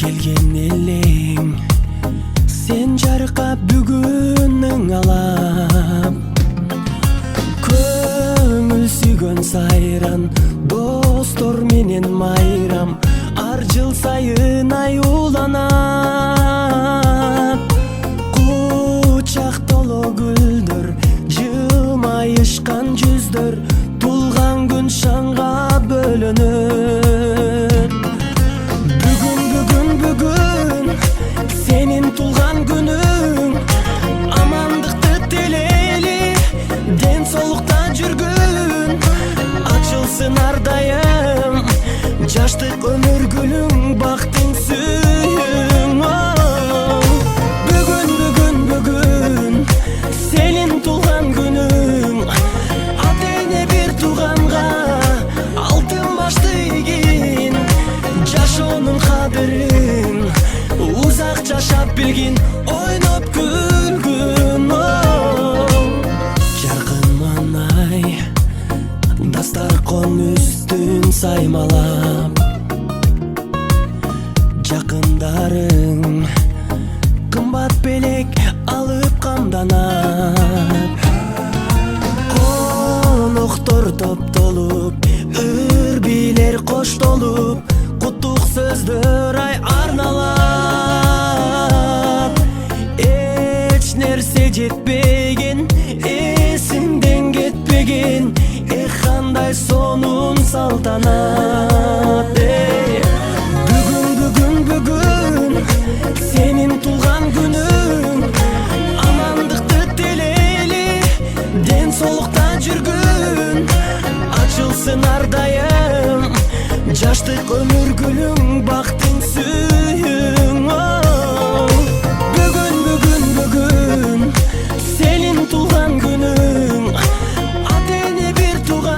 келген элең сен жаркап бүгүнүң алам көңүл сүйгөн сайран достор менен майрам ар жыл сайын аюуланат кучак толо гүлдөр жылмайышкан жүздөр тулган күн шаңга бөлөнөт бүгүн сенин тулган күнүң амандыкты тилейли ден соолукта жүргүн ачылсын ар дайым жаштык өмүр гүлүң бактың сүйүң бүгүн сенин тулган күнүң ата эне бир тууганга алтын башты ийгин жашоонун кадырын узак жашап билгин ойноп күлгүн жаркын маанай дастаркон үстүн саймалап жакындарың кымбат белек алып камданат коноктор топтолуп үрбилер коштолуп куттук сөздөр арналат эч нерсе жетпеген эсиңден кетпеген кандай сонун салтанат